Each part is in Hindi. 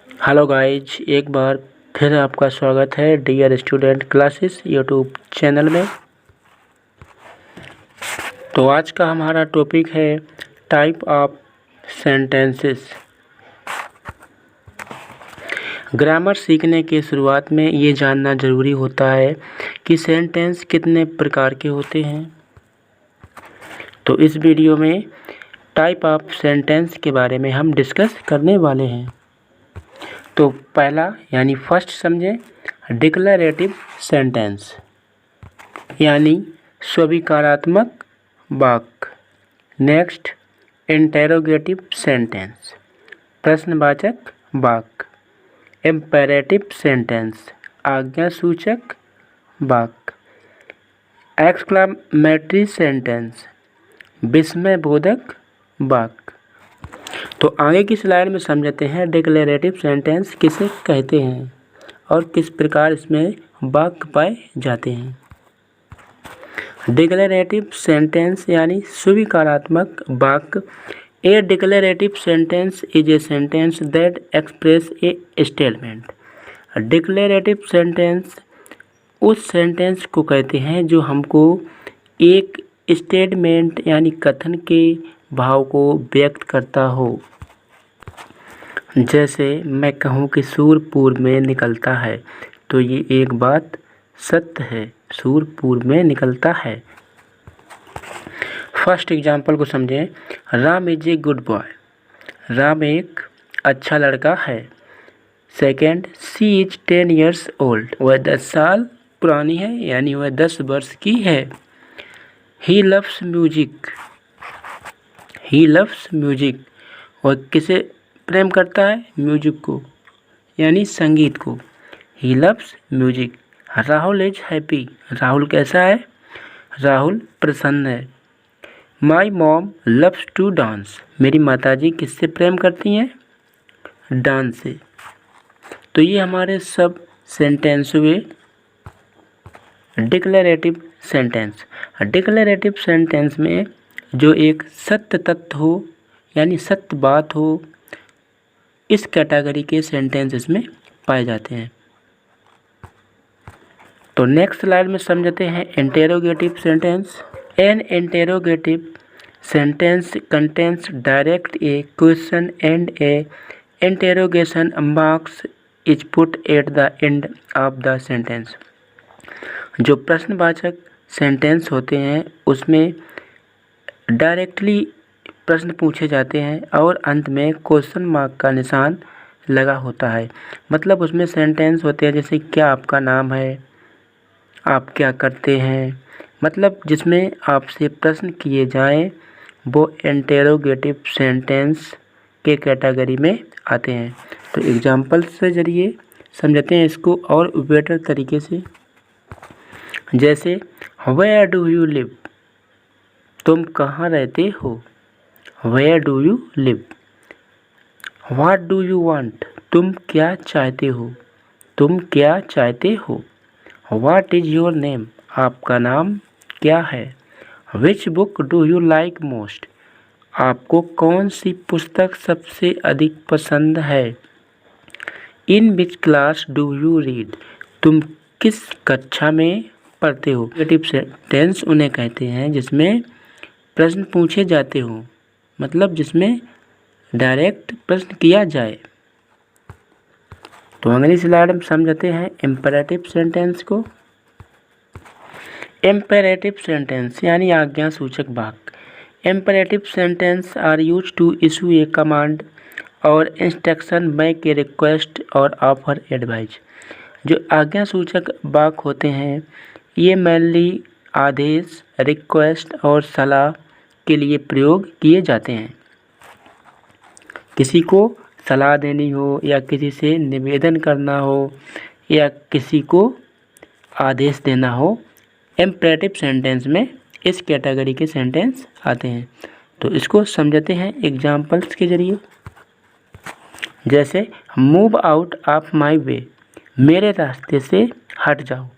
हेलो गाइज, एक बार फिर आपका स्वागत है dear student classes YouTube channel में। तो आज का हमारा टॉपिक है टाइप ऑफ सेंटेंसेस। ग्रामर सीखने के शुरुआत में ये जानना ज़रूरी होता है कि सेंटेंस कितने प्रकार के होते हैं। तो इस वीडियो में टाइप ऑफ सेंटेंस के बारे में हम डिस्कस करने वाले हैं। तो पहला यानी फर्स्ट समझें, डिक्लेरेटिव सेंटेंस यानी स्वीकारात्मक वाक्य। नेक्स्ट, इंटेरोगेटिव सेंटेंस प्रश्नवाचक वाक्य। इम्पेरेटिव सेंटेंस आज्ञासूचक वाक्य। एक्सक्लेमेटरी सेंटेंस विस्मयबोधक वाक्य। तो आगे की स्लाइड में समझते हैं डिक्लेरेटिव सेंटेंस किसे कहते हैं और किस प्रकार इसमें वाक्य पाए जाते हैं। डिक्लेरेटिव सेंटेंस यानी स्वीकारात्मक वाक्य। A declarative sentence is a sentence that express a statement. Declarative sentence उस सेंटेंस को कहते हैं जो हमको एक स्टेटमेंट यानी कथन के भाव को व्यक्त करता हो। जैसे मैं कहूँ कि सूर्य पूर्व में निकलता है, तो ये एक बात सत्य है, सूर्य पूर्व में निकलता है। फर्स्ट एग्जाम्पल को समझें, Ram is a good boy. Ram एक अच्छा लड़का है। Second, she is 10 years old. वह 10 साल पुरानी है यानी वह 10 वर्ष की है। ही लव्स म्यूजिक। ही लव्स म्यूजिक। वह किसे प्रेम करता है? म्यूजिक को यानी संगीत को। He loves music. Rahul is happy. Rahul कैसा है? राहुल प्रसन्न है। My mom loves to dance. मेरी माताजी किससे प्रेम करती हैं? डांस से। तो ये हमारे सब सेंटेंस हुए डिक्लेरेटिव सेंटेंस। डिक्लेरेटिव सेंटेंस में जो एक सत्य तथ्य हो यानी सत्य बात हो, इस कैटेगरी के सेंटेंस इसमें पाए जाते हैं। तो नेक्स्ट स्लाइड में समझते हैं interrogative sentence. N interrogative sentence contains direct A question and A interrogation marks is put at the end of the sentence. जो प्रश्नवाचक सेंटेंस होते हैं उसमें डायरेक्टली प्रश्न पूछे जाते हैं और अंत में क्वेश्चन मार्क का निशान लगा होता है। मतलब उसमें सेंटेंस होते हैं जैसे क्या आपका नाम है, आप क्या करते हैं। मतलब जिसमें आपसे प्रश्न किए जाएं वो इंटेरोगेटिव सेंटेंस के कैटेगरी में आते हैं। तो एग्जाम्पल से जरिए समझते हैं इसको और बेटर तरीके से। जैसे वेयर डू यू लिव। तुम कहाँ रहते हो? Where do you live. What do you want. तुम क्या चाहते हो? तुम क्या चाहते हो। What is your name. आपका नाम क्या है। Which book do you like most. आपको कौन सी पुस्तक सबसे अधिक पसंद है। In which class do you read. तुम किस कक्षा में पढ़ते हो। नेगेटिव सेंटेंस उन्हें कहते हैं जिसमें प्रश्न पूछे जाते हो, मतलब जिसमें डायरेक्ट प्रश्न किया जाए। तो अगली स्लाइड में समझते हैं इम्पेरेटिव सेंटेंस को। इम्पेरेटिव सेंटेंस यानी आज्ञासूचक वाक्य। Imperative sentence are use to issue a command और इंस्ट्रक्शन, मेक ए रिक्वेस्ट और ऑफर एडवाइस। जो आज्ञासूचक वाक्य होते हैं ये मेनली आदेश, रिक्वेस्ट और सलाह के लिए प्रयोग किए जाते हैं। किसी को सलाह देनी हो या किसी से निवेदन करना हो या किसी को आदेश देना हो, इम्पेरेटिव सेंटेंस में इस कैटेगरी के सेंटेंस आते हैं। तो इसको समझते हैं एग्जाम्पल्स के जरिए। जैसे मूव आउट ऑफ माई वे। मेरे रास्ते से हट जाओ।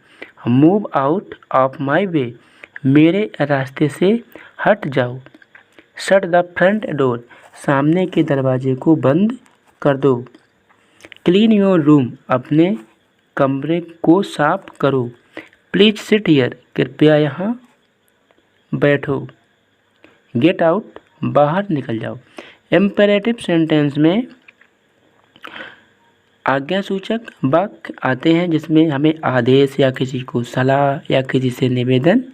मूव आउट ऑफ माई वे। मेरे रास्ते से हट जाओ। Shut the front door. सामने के दरवाजे को बंद कर दो। क्लीन योर रूम, अपने कमरे को साफ करो। प्लीज सिट हियर, कृपया यहाँ बैठो। गेट आउट, बाहर निकल जाओ। इम्पेरेटिव सेंटेंस में आज्ञासूचक वाक्य आते हैं जिसमें हमें आदेश या किसी को सलाह या किसी से निवेदन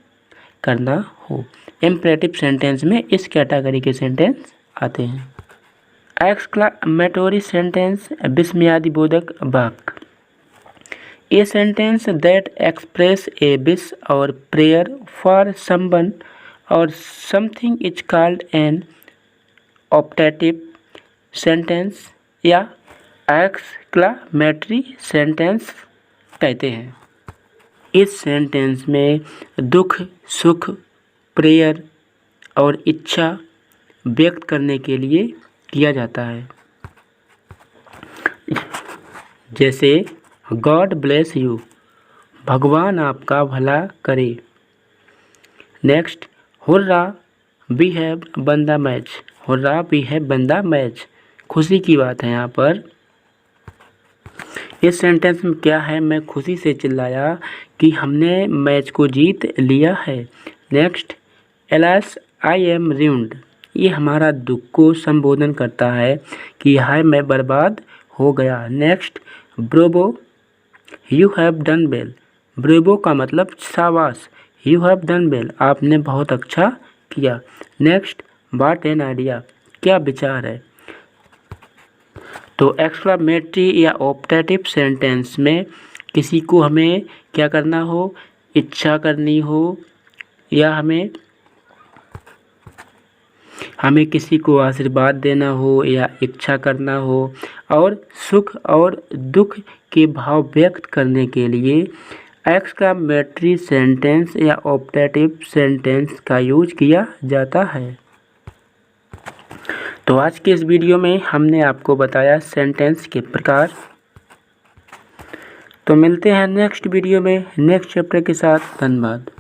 करना हो। इम्पेरेटिव सेंटेंस में इस कैटेगरी के सेंटेंस आते हैं। एक्सक्लामेटोरी सेंटेंस, विस्मयादि बोधक वाक्य। ए sentence that express A wish और प्रेयर फॉर समवन और something is called an optative sentence या एक्सक्लामेटरी सेंटेंस कहते हैं। इस सेंटेंस में दुख, सुख, प्रेयर और इच्छा व्यक्त करने के लिए किया जाता है। जैसे गॉड ब्लेस यू, भगवान आपका भला करे। Next, hurrah we have won the match, hurrah we have won the match, खुशी की बात है यहाँ पर। इस सेंटेंस में क्या है, मैं खुशी से चिल्लाया कि हमने मैच को जीत लिया है। Next, alas I am ruined, ये हमारा दुख को संबोधन करता है कि हाय मैं बर्बाद हो गया। Next, bravo you have done well, bravo का मतलब शाबाश, यू हैव डन वेल, आपने बहुत अच्छा किया। नेक्स्ट, व्हाट एन आइडिया, क्या विचार है। तो एक्सक्लामेटरी या ऑप्टेटिव सेंटेंस में किसी को हमें क्या करना हो, इच्छा करनी हो या हमें किसी को आशीर्वाद देना हो या इच्छा करना हो और सुख और दुख के भाव व्यक्त करने के लिए एक्सक्लामेटरी सेंटेंस या ऑप्टेटिव सेंटेंस का यूज किया जाता है। तो आज के इस वीडियो में हमने आपको बताया सेंटेंस के प्रकार। तो मिलते हैं नेक्स्ट वीडियो में नेक्स्ट चैप्टर के साथ। धन्यवाद।